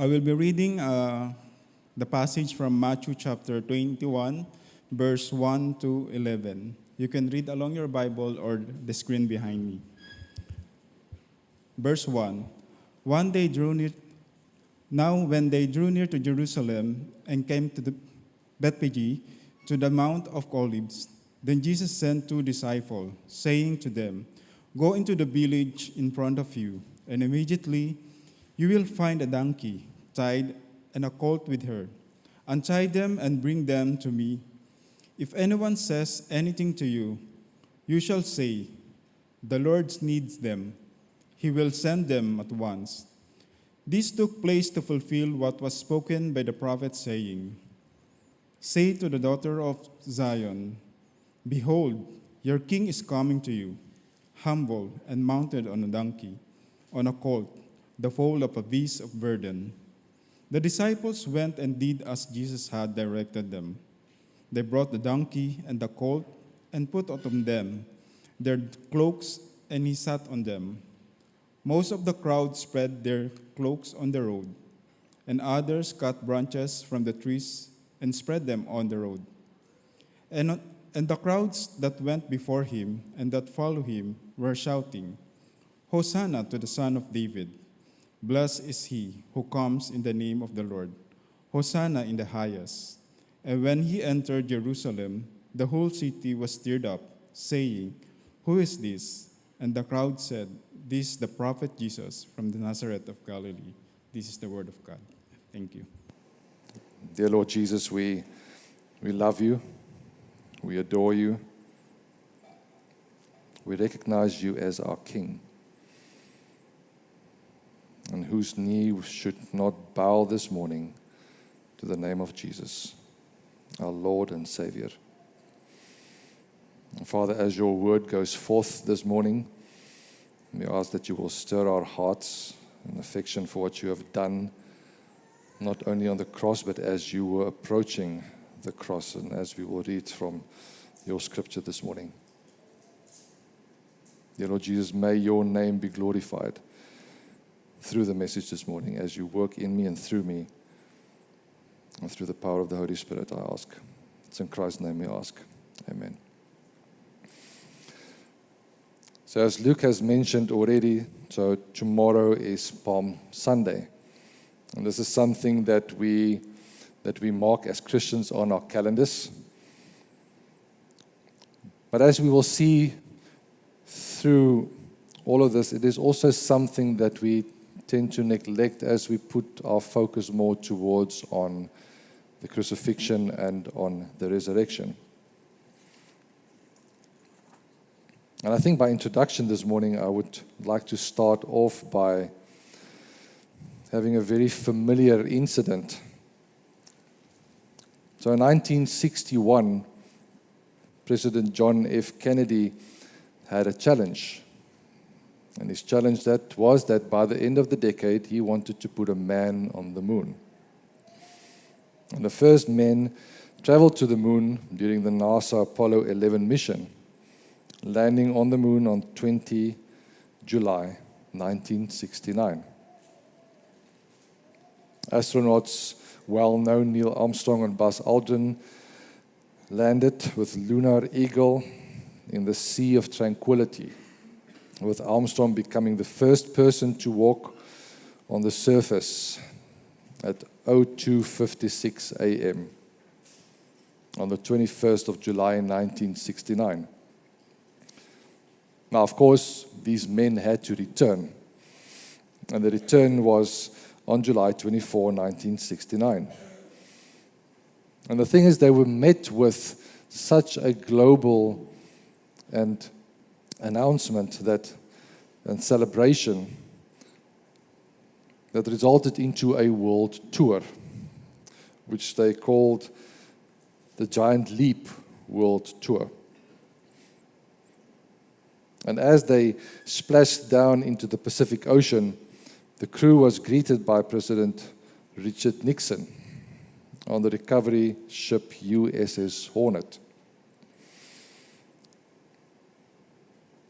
I will be reading the passage from Matthew chapter 21, verse 1 to 11. You can read along your Bible or the screen behind me. Verse 1. One day drew near, Now when they drew near to Jerusalem and came to the Bethphage, to the Mount of Olives, then Jesus sent two disciples, saying to them, Go into the village in front of you, and immediately you will find a donkey tied and a colt with her. Untie them and bring them to me. If anyone says anything to you, you shall say, The Lord needs them. He will send them at once. This took place to fulfill what was spoken by the prophet, saying, Say to the daughter of Zion, Behold, your king is coming to you, humble and mounted on a donkey, on a colt, the foal of a beast of burden. The disciples went and did as Jesus had directed them. They brought the donkey and the colt and put on them their cloaks, and he sat on them. Most of the crowd spread their cloaks on the road, and others cut branches from the trees and spread them on the road. And the crowds that went before him and that followed him were shouting, Hosanna to the Son of David. Blessed is he who comes in the name of the Lord. Hosanna in the highest. And when he entered Jerusalem, the whole city was stirred up, saying, Who is this? And the crowd said, This is the prophet Jesus from the Nazareth of Galilee. This is the word of God. Thank you. Dear Lord Jesus, we love you. We adore you. We recognize you as our King, and whose knee should not bow this morning to the name of Jesus, our Lord and Savior. And Father, as your word goes forth this morning, we ask that you will stir our hearts in affection for what you have done, not only on the cross, but as you were approaching the cross, and as we will read from your scripture this morning. Dear Lord Jesus, may your name be glorified through the message this morning as you work in me and through me, and through the power of the Holy Spirit, I ask. It's in Christ's name we ask. Amen. So as Luke has mentioned already, so tomorrow is Palm Sunday. And this is something that we mark as Christians on our calendars. But as we will see through all of this, it is also something that we tend to neglect as we put our focus more towards on the crucifixion and on the resurrection. And I think by introduction this morning, I would like to start off by having a very familiar incident. So in 1961, President John F. Kennedy had a challenge. And his challenge was that by the end of the decade, he wanted to put a man on the moon. And the first men traveled to the moon during the NASA Apollo 11 mission, landing on the moon on 20 July 1969. Astronauts well-known Neil Armstrong and Buzz Aldrin landed with Lunar Eagle in the Sea of Tranquility, with Armstrong becoming the first person to walk on the surface at 02:56 a.m. on the 21st of July 1969. Now, of course, these men had to return, and the return was on July 24, 1969. And the thing is, they were met with such a global and announcement and celebration that resulted into a world tour, which they called the Giant Leap World Tour. And as they splashed down into the Pacific Ocean, the crew was greeted by President Richard Nixon on the recovery ship USS Hornet.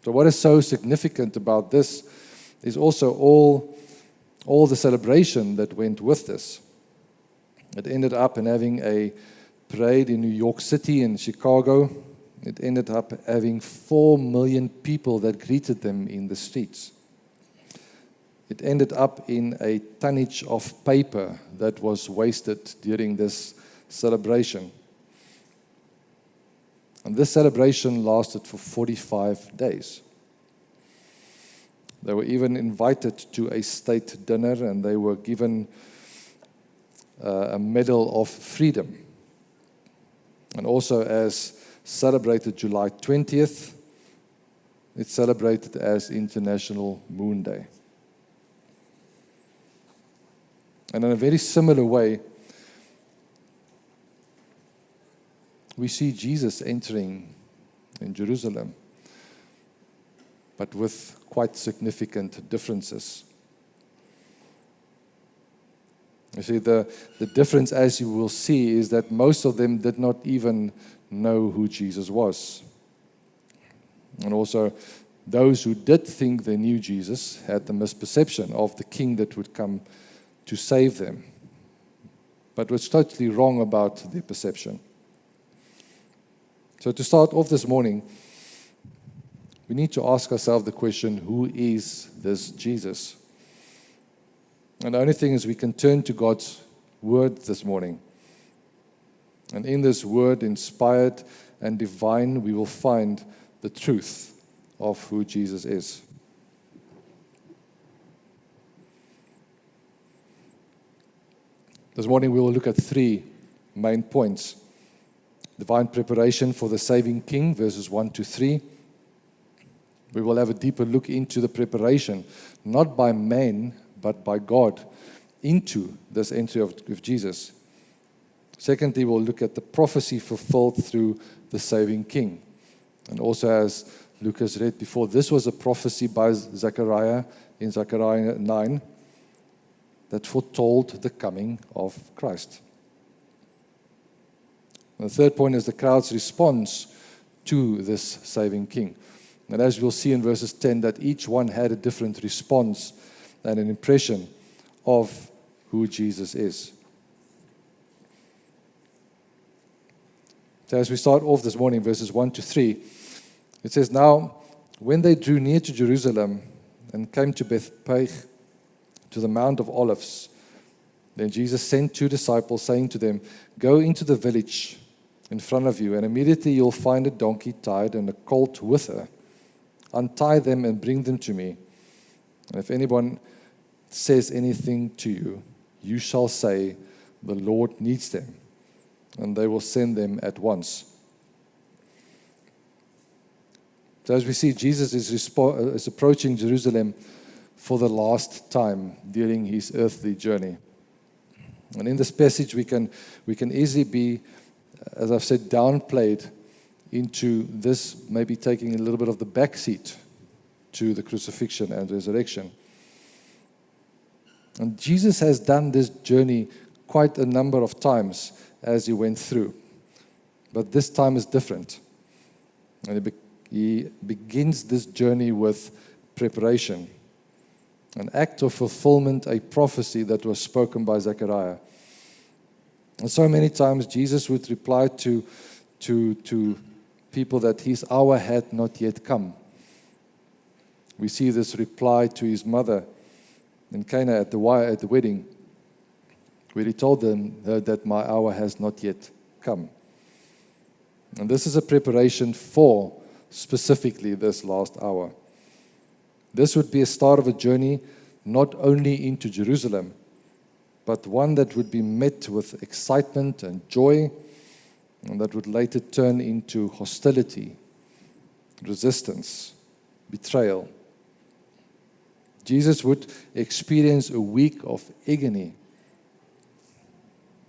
So what is so significant about this is also all all the celebration that went with this. It ended up in having a parade in New York City and Chicago. It ended up having 4 million people that greeted them in the streets. It ended up in a tonnage of paper that was wasted during this celebration. And this celebration lasted for 45 days. They were even invited to a state dinner, and they were given a Medal of Freedom. And also, as celebrated July 20th, it's celebrated as International Moon Day. And in a very similar way, we see Jesus entering in Jerusalem, but with quite significant differences. You see, the difference, as you will see, is that most of them did not even know who Jesus was. And also, those who did think they knew Jesus had the misperception of the king that would come to save them, but was totally wrong about their perception. So to start off this morning, we need to ask ourselves the question, who is this Jesus? And the only thing is we can turn to God's word this morning. And in this word, inspired and divine, we will find the truth of who Jesus is. This morning we will look at 3 main points. Divine preparation for the saving King, verses 1 to 3. We will have a deeper look into the preparation, not by man, but by God, into this entry of Jesus. Secondly, we'll look at the prophecy fulfilled through the saving King. And also, as Lucas read before, this was a prophecy by Zechariah in Zechariah 9 that foretold the coming of Christ. And the third point is the crowd's response to this saving King. And as we'll see in verses 10, that each one had a different response and an impression of who Jesus is. So as we start off this morning, verses 1 to 3, it says, "Now, when they drew near to Jerusalem and came to Bethphage, to the Mount of Olives, then Jesus sent 2 disciples, saying to them, 'Go into the village in front of you, and immediately you'll find a donkey tied and a colt with her. Untie them and bring them to me. And if anyone says anything to you, you shall say, the Lord needs them, and they will send them at once.'" So as we see, Jesus is approaching Jerusalem for the last time during his earthly journey. And in this passage, we can easily be, as I've said, downplayed into this maybe taking a little bit of the backseat to the crucifixion and resurrection. And Jesus has done this journey quite a number of times as he went through. But this time is different. And he begins this journey with preparation, an act of fulfillment, a prophecy that was spoken by Zechariah. And so many times Jesus would reply to people that his hour had not yet come. We see this reply to his mother in Cana at the wedding, where he told them that my hour has not yet come. And this is a preparation for specifically this last hour. This would be a start of a journey not only into Jerusalem, but one that would be met with excitement and joy, and that would later turn into hostility, resistance, betrayal. Jesus would experience a week of agony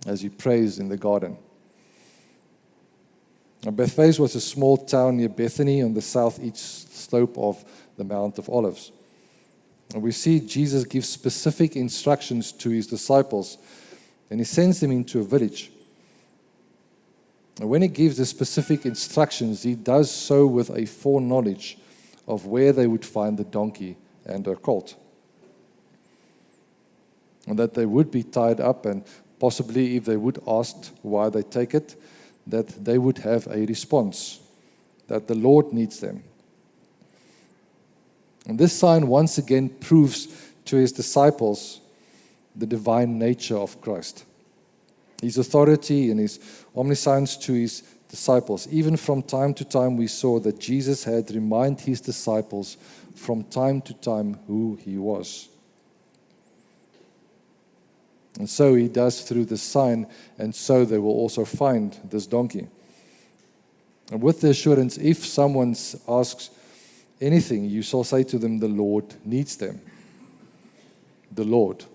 as he prays in the garden. Now, Bethphage was a small town near Bethany on the southeast slope of the Mount of Olives. And we see Jesus give specific instructions to his disciples, and he sends them into a village. And when he gives the specific instructions, he does so with a foreknowledge of where they would find the donkey and her colt. and that they would be tied up, and possibly if they would ask why they take it, that they would have a response, that the Lord needs them. And this sign once again proves to his disciples the divine nature of Christ. His authority and his omniscience to his disciples. Even from time to time we saw that Jesus had reminded his disciples from time to time who he was. And so he does through this sign, and so they will also find this donkey. And with the assurance, if someone asks anything, you shall say to them, the Lord needs them. The Lord.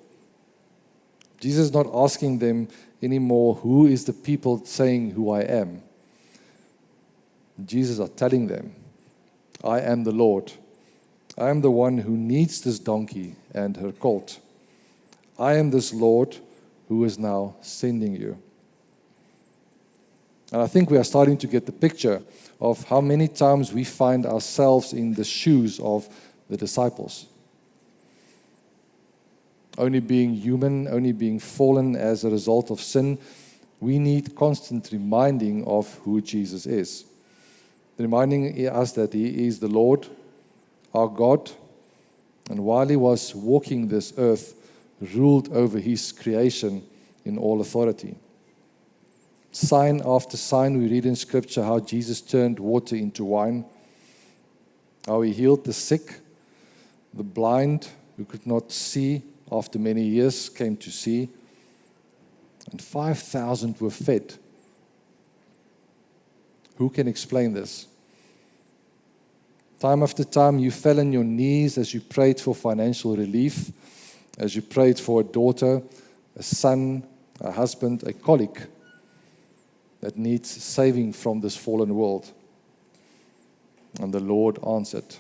Jesus is not asking them anymore, who is the people saying who I am? Jesus are telling them, I am the Lord. I am the one who needs this donkey and her colt. I am this Lord who is now sending you. And I think we are starting to get the picture of how many times we find ourselves in the shoes of the disciples. Only being human, only being fallen as a result of sin, we need constant reminding of who Jesus is. Reminding us that he is the Lord, our God, and while he was walking this earth, ruled over his creation in all authority. Sign after sign, we read in Scripture how Jesus turned water into wine, how he healed the sick, the blind who could not see after many years came to see, and 5,000 were fed. Who can explain this? Time after time, you fell on your knees as you prayed for financial relief, as you prayed for a daughter, a son, a husband, a colleague that needs saving from this fallen world. And the Lord answered.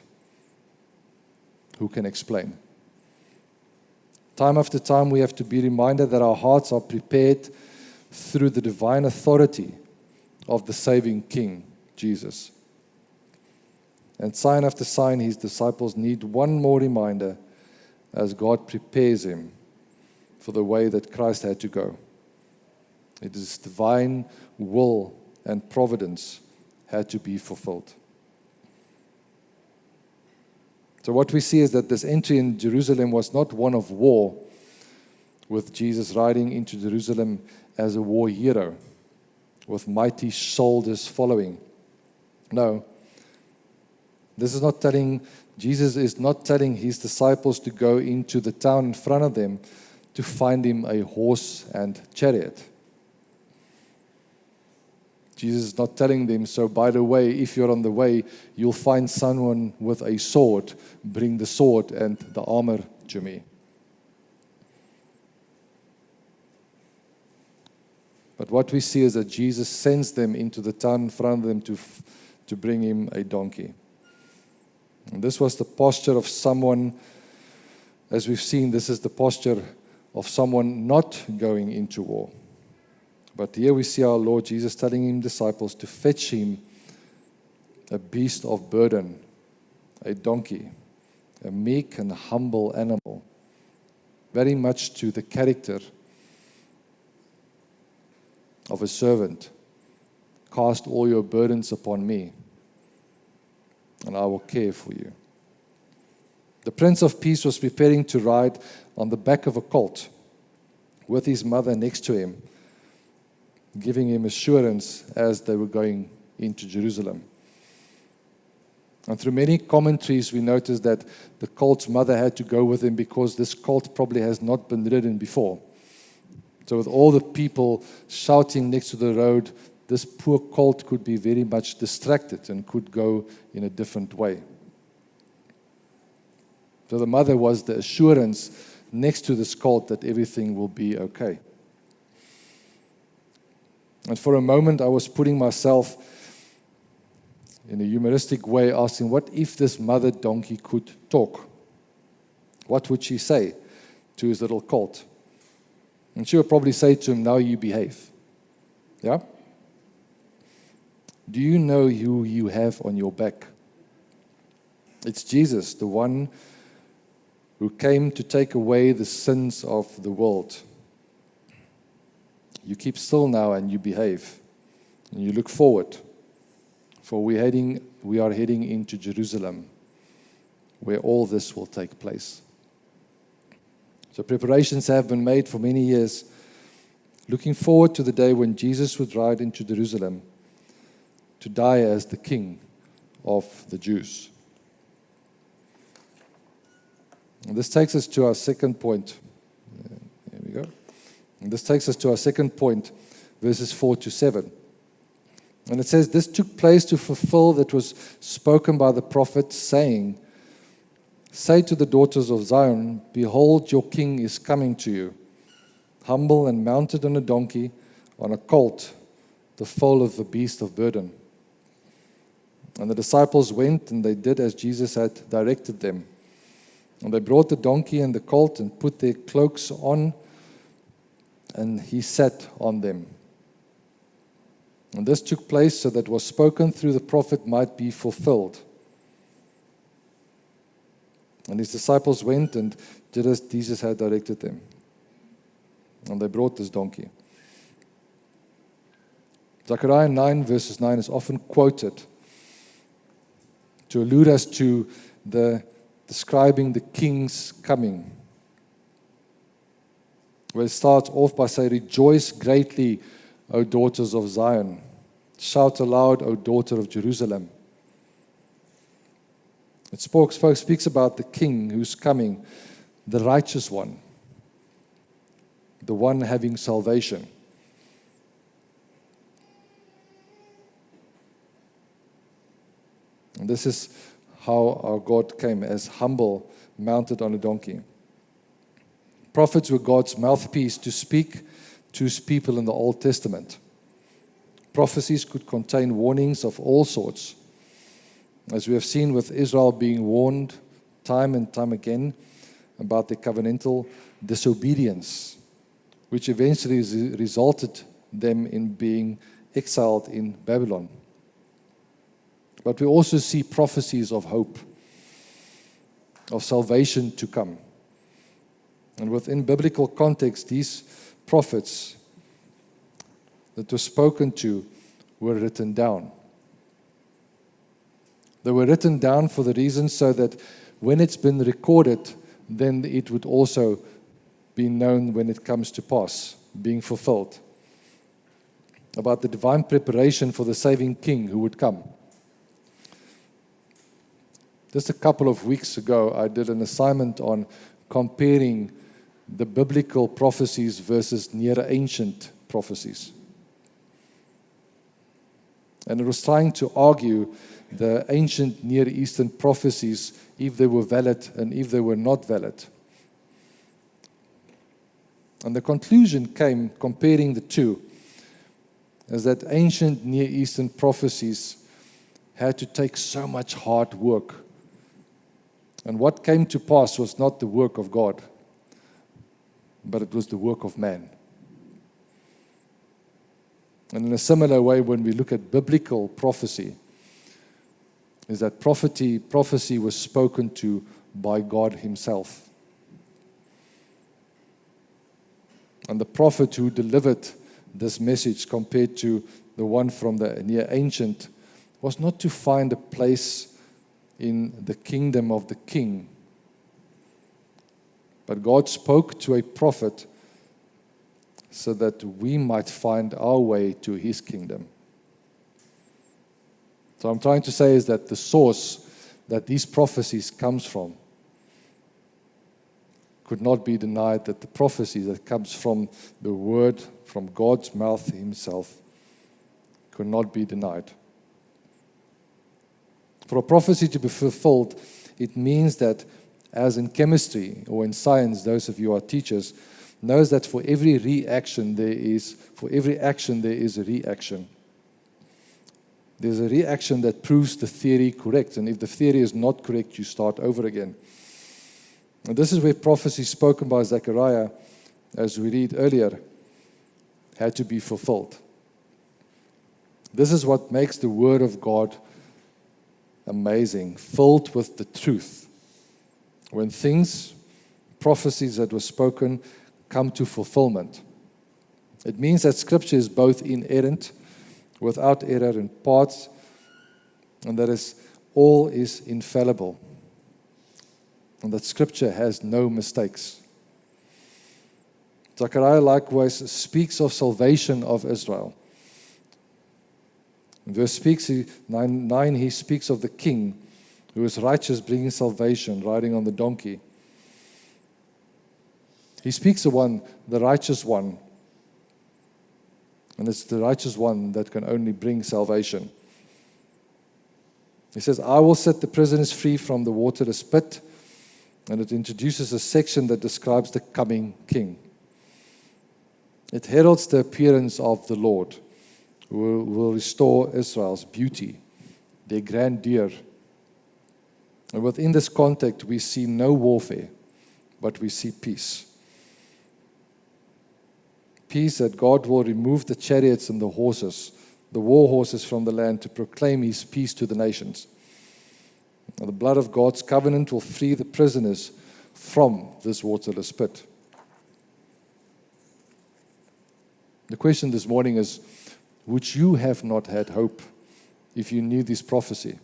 Who can explain? Time after time, we have to be reminded that our hearts are prepared through the divine authority of the saving King, Jesus. And sign after sign, his disciples need one more reminder as God prepares him for the way that Christ had to go. It is divine will and providence had to be fulfilled. So what we see is that this entry in Jerusalem was not one of war, with Jesus riding into Jerusalem as a war hero, with mighty soldiers following. No, Jesus is not telling his disciples to go into the town in front of them to find him a horse and chariot. Jesus is not telling them, so by the way, if you're on the way, you'll find someone with a sword. Bring the sword and the armor to me. But what we see is that Jesus sends them into the town in front of them to bring him a donkey. And this was the posture of someone, as we've seen, this is the posture of someone not going into war. But here we see our Lord Jesus telling his disciples to fetch him a beast of burden, a donkey, a meek and humble animal, very much to the character of a servant. Cast all your burdens upon me, and I will care for you. The Prince of Peace was preparing to ride on the back of a colt with his mother next to him, giving him assurance as they were going into Jerusalem. And through many commentaries, we notice that the colt's mother had to go with him because this colt probably has not been ridden before. So with all the people shouting next to the road, this poor colt could be very much distracted and could go in a different way. So the mother was the assurance next to this colt that everything will be okay. And for a moment, I was putting myself in a humoristic way, asking, what if this mother donkey could talk? What would she say to his little colt? And she would probably say to him, now you behave. Yeah? Do you know who you have on your back? It's Jesus, the one who came to take away the sins of the world. You keep still now and you behave. And you look forward. For we are heading into Jerusalem, where all this will take place. So preparations have been made for many years, looking forward to the day when Jesus would ride into Jerusalem to die as the King of the Jews. And this takes us to our second point. Here we go. And this takes us to our second point, verses 4 to 7. And it says, "This took place to fulfill that was spoken by the prophet, saying, Say to the daughters of Zion, Behold, your king is coming to you, humble and mounted on a donkey, on a colt, the foal of a beast of burden." And the disciples went, and they did as Jesus had directed them. And they brought the donkey and the colt and put their cloaks on, and he sat on them. And this took place so that what was spoken through the prophet might be fulfilled. And his disciples went and did as Jesus had directed them. And they brought this donkey. Zechariah 9, verses 9 is often quoted to allude us to describing the king's coming. Where it starts off by saying, "Rejoice greatly, O daughters of Zion. Shout aloud, O daughter of Jerusalem." It speaks about the king who's coming, the righteous one, the one having salvation. And this is how our God came, as humble, mounted on a donkey. Prophets were God's mouthpiece to speak to his people in the Old Testament. Prophecies could contain warnings of all sorts, as we have seen with Israel being warned time and time again about their covenantal disobedience, which eventually resulted them in being exiled in Babylon. But we also see prophecies of hope, of salvation to come. And within biblical context, these prophets that were spoken to were written down. They were written down for the reason so that when it's been recorded, then it would also be known when it comes to pass, being fulfilled. About the divine preparation for the saving king who would come. Just a couple of weeks ago, I did an assignment on comparing the biblical prophecies versus near ancient prophecies. And it was trying to argue the ancient Near Eastern prophecies, if they were valid and if they were not valid. And the conclusion came, comparing the two, is that ancient Near Eastern prophecies had to take so much hard work. And what came to pass was not the work of God, but it was the work of man. And in a similar way, when we look at biblical prophecy, is that prophecy was spoken to by God himself. And the prophet who delivered this message compared to the one from the near ancient was not to find a place in the kingdom of the king, but God spoke to a prophet so that we might find our way to his kingdom. So I'm trying to say is that the source that these prophecies comes from could not be denied, that the prophecy that comes from the word, from God's mouth himself, could not be denied. For a prophecy to be fulfilled, it means that, as in chemistry or in science, those of you who are teachers, knows that for every action there is a reaction. There's a reaction that proves the theory correct, and if the theory is not correct, you start over again. And this is where prophecy spoken by Zechariah, as we read earlier, had to be fulfilled. This is what makes the Word of God amazing, filled with the truth. When things prophecies that were spoken come to fulfillment. It means that Scripture is both inerrant, without error in parts, and that all is infallible, and that Scripture has no mistakes. Zechariah likewise speaks of salvation of Israel. In verse 9, he speaks of the king who is righteous, bringing salvation, riding on the donkey. He speaks of the righteous one, and it's the righteous one that can only bring salvation. He says, I will set the prisoners free from the waterless pit, and it introduces a section that describes the coming king. It heralds the appearance of the Lord, who will restore Israel's beauty, their grandeur. And within this context, we see no warfare, but we see peace. Peace that God will remove the chariots and the horses, the war horses from the land to proclaim his peace to the nations. And the blood of God's covenant will free the prisoners from this waterless pit. The question this morning is, would you have not had hope if you knew this prophecy?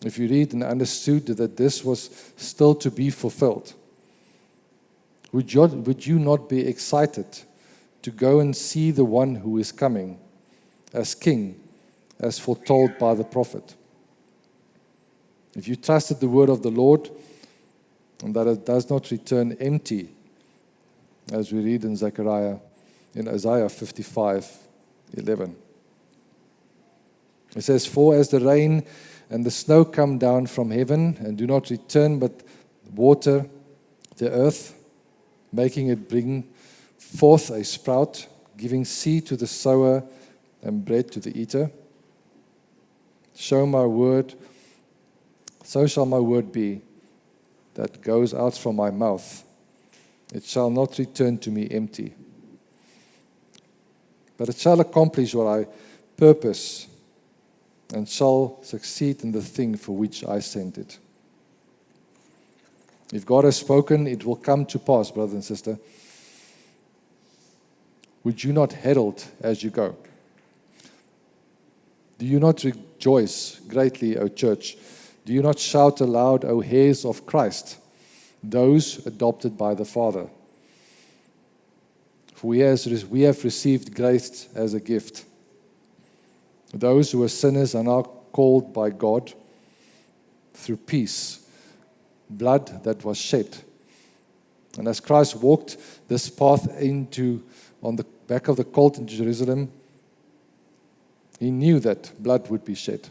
If you read and understood that this was still to be fulfilled, would you not be excited to go and see the one who is coming as king, as foretold by the prophet? If you trusted the word of the Lord, and that it does not return empty, as we read in Isaiah 55:11. It says, for as the rain and the snow come down from heaven and do not return but water the earth, making it bring forth a sprout, giving seed to the sower and bread to the eater, so shall my word be that goes out from my mouth. It shall not return to me empty, but it shall accomplish what I purpose and shall succeed in the thing for which I sent it. If God has spoken, it will come to pass, brother and sister. Would you not herald as you go? Do you not rejoice greatly, O church? Do you not shout aloud, O heirs of Christ, those adopted by the Father? For we have received grace as a gift. Those who are sinners are now called by God through peace, blood that was shed. And as Christ walked this path on the back of the colt into Jerusalem, he knew that blood would be shed.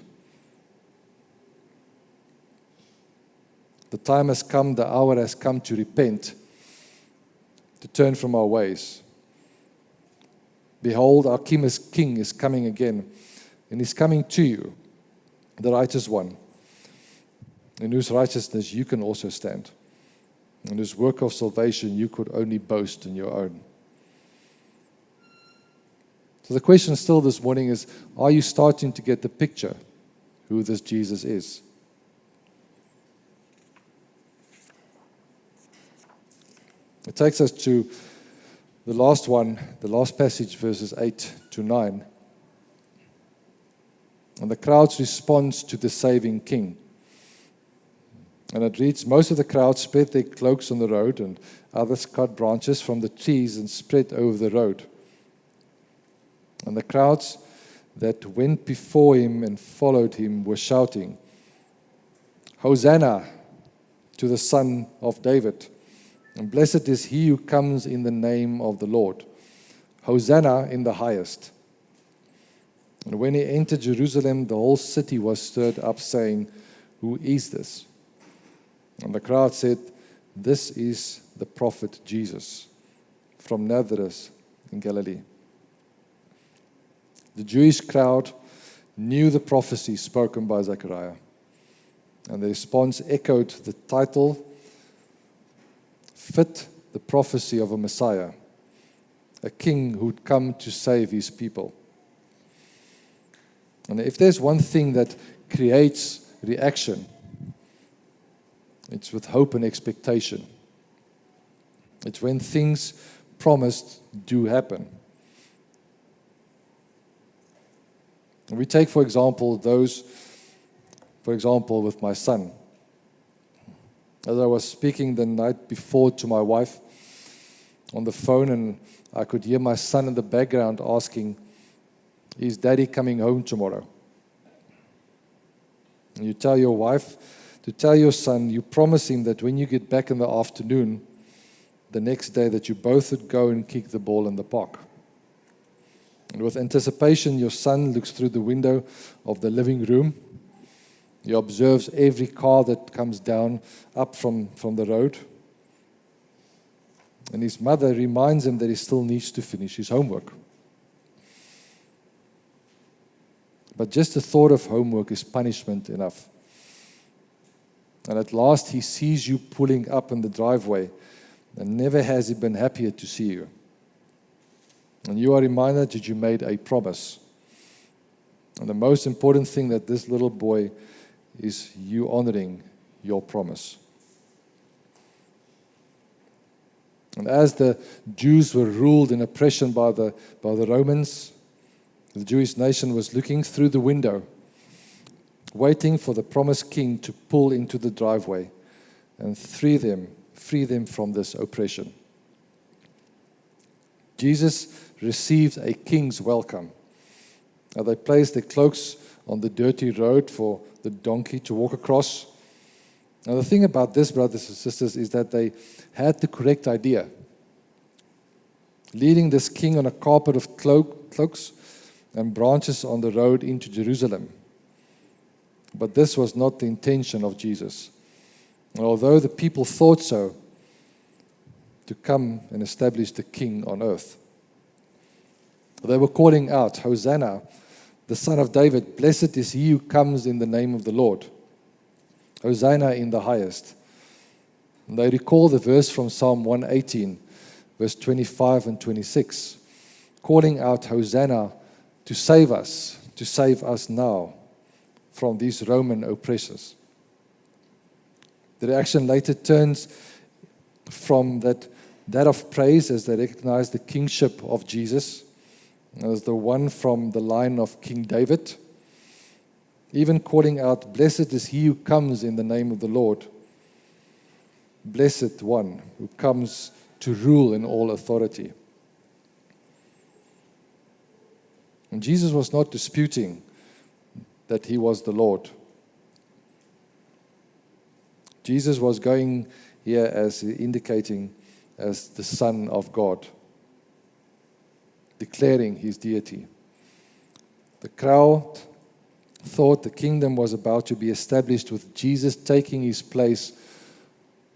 The time has come, the hour has come to repent, to turn from our ways. Behold, our King is coming again, and he's coming to you, the righteous one, in whose righteousness you can also stand, in whose work of salvation you could only boast in your own. So the question still this morning is, are you starting to get the picture who this Jesus is? It takes us to the last passage, verses 8 to 9. And the crowd's response to the saving king. And it reads, most of the crowd spread their cloaks on the road, and others cut branches from the trees and spread over the road. And the crowds that went before him and followed him were shouting, Hosanna to the Son of David. And blessed is he who comes in the name of the Lord. Hosanna in the highest. And when he entered Jerusalem, the whole city was stirred up, saying, who is this? And the crowd said, this is the prophet Jesus from Nazareth in Galilee. The Jewish crowd knew the prophecy spoken by Zechariah, and the response echoed the title, fit the prophecy of a Messiah, a king who would come to save his people. And if there's one thing that creates reaction, it's with hope and expectation. It's when things promised do happen. We take, for example, with my son. As I was speaking the night before to my wife on the phone, and I could hear my son in the background asking, "Is Daddy coming home tomorrow?" And you tell your wife to tell your son, you promise him that when you get back in the afternoon, the next day, that you both would go and kick the ball in the park. And with anticipation, your son looks through the window of the living room. He observes every car that comes down up from the road. And his mother reminds him that he still needs to finish his homework. But just the thought of homework is punishment enough. And at last he sees you pulling up in the driveway, and never has he been happier to see you. And you are reminded that you made a promise. And the most important thing that this little boy is you honoring your promise. And as the Jews were ruled in oppression by the Romans, the Jewish nation was looking through the window, waiting for the promised king to pull into the driveway and free them from this oppression. Jesus received a king's welcome. Now they placed their cloaks on the dirty road for the donkey to walk across. Now the thing about this, brothers and sisters, is that they had the correct idea. Leading this king on a carpet of cloaks and branches on the road into Jerusalem. But this was not the intention of Jesus. And although the people thought so, to come and establish the king on earth. They were calling out, "Hosanna, the Son of David, blessed is he who comes in the name of the Lord. Hosanna in the highest." And they recall the verse from Psalm 118, verse 25 and 26, calling out, "Hosanna, to save us now from these Roman oppressors." The reaction later turns from that of praise as they recognize the kingship of Jesus as the one from the line of King David, even calling out, "Blessed is he who comes in the name of the Lord. Blessed one who comes to rule in all authority." And Jesus was not disputing that he was the Lord. Jesus was going here as indicating as the Son of God, declaring his deity. The crowd thought the kingdom was about to be established with Jesus taking his place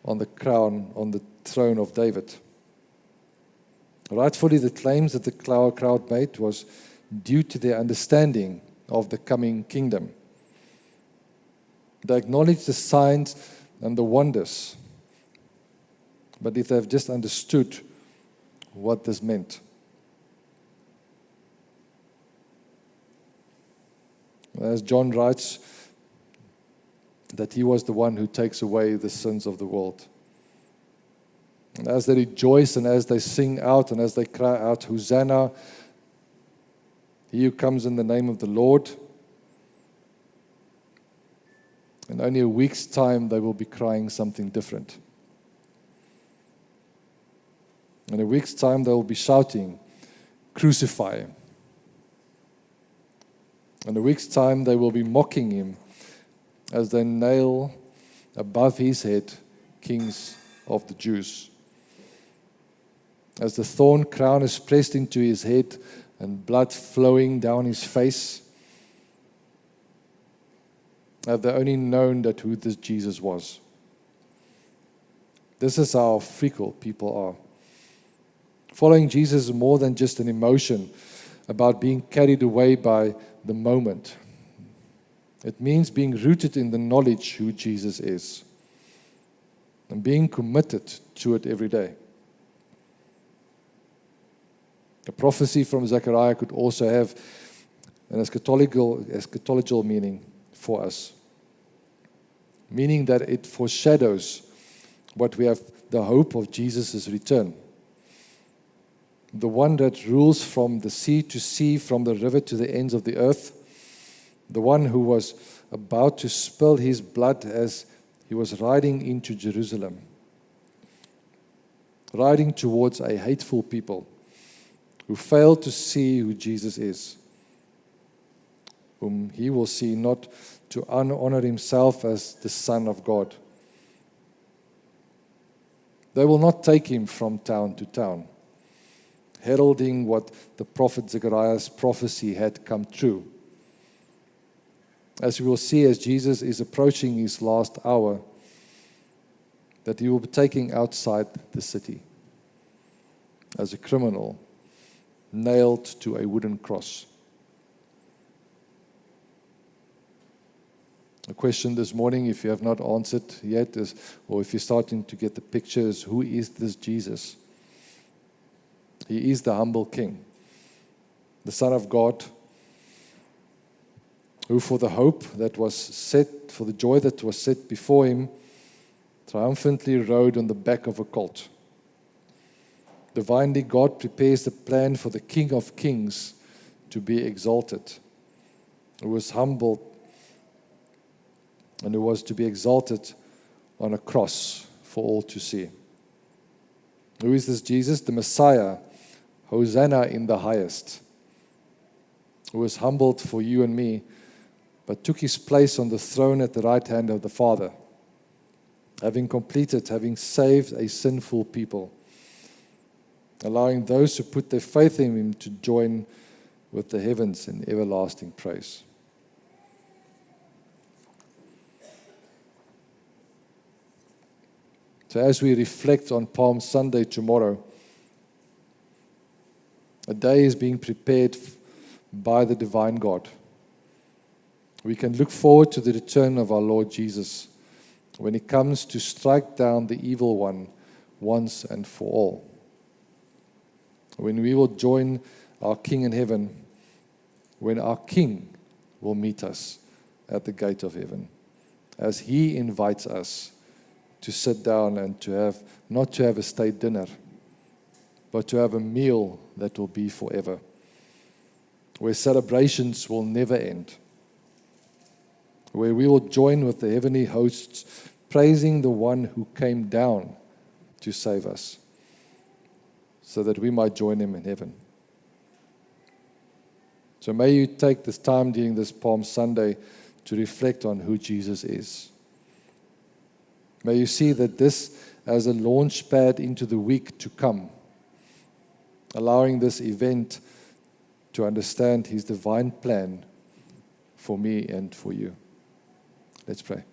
on the throne of David. Rightfully, the claims that the crowd made was due to their understanding of the coming kingdom. They acknowledged the signs and the wonders, but if they've just understood what this meant. As John writes, that he was the one who takes away the sins of the world. And as they rejoice and as they sing out and as they cry out, "Hosanna, he who comes in the name of the Lord," in only a week's time they will be crying something different. In a week's time they will be shouting, "Crucify him." In a week's time they will be mocking him as they nail above his head, "Kings of the Jews." As the thorn crown is pressed into his head and blood flowing down his face, have they only known that who this Jesus was. This is how fickle people are. Following Jesus is more than just an emotion about being carried away by the moment. It means being rooted in the knowledge who Jesus is and being committed to it every day. A prophecy from Zechariah could also have an eschatological meaning for us, meaning that it foreshadows what we have the hope of Jesus' return. The one that rules from the sea to sea, from the river to the ends of the earth. The one who was about to spill his blood as he was riding into Jerusalem. Riding towards a hateful people who fail to see who Jesus is, whom he will see not to honor himself as the Son of God. They will not take him from town to town, heralding what the prophet Zechariah's prophecy had come true. As we will see as Jesus is approaching his last hour, that he will be taken outside the city as a criminal, nailed to a wooden cross. A question this morning, if you have not answered yet, is, or if you're starting to get the picture, is who is this Jesus? He is the humble King, the Son of God, who for the hope that was set, for the joy that was set before him, triumphantly rode on the back of a colt. Divinely, God prepares the plan for the King of Kings to be exalted, who was humbled and who was to be exalted on a cross for all to see. Who is this Jesus? The Messiah, Hosanna in the highest, who was humbled for you and me, but took his place on the throne at the right hand of the Father, having completed, having saved a sinful people, allowing those who put their faith in him to join with the heavens in everlasting praise. So as we reflect on Palm Sunday tomorrow, a day is being prepared by the divine God. We can look forward to the return of our Lord Jesus when he comes to strike down the evil one once and for all. When we will join our King in heaven, when our King will meet us at the gate of heaven, as he invites us to sit down and to have, not to have a state dinner, but to have a meal that will be forever, where celebrations will never end, where we will join with the heavenly hosts, praising the one who came down to save us, so that we might join him in heaven. So may you take this time during this Palm Sunday to reflect on who Jesus is. May you see that this as a launch pad into the week to come, allowing this event to understand his divine plan for me and for you. Let's pray.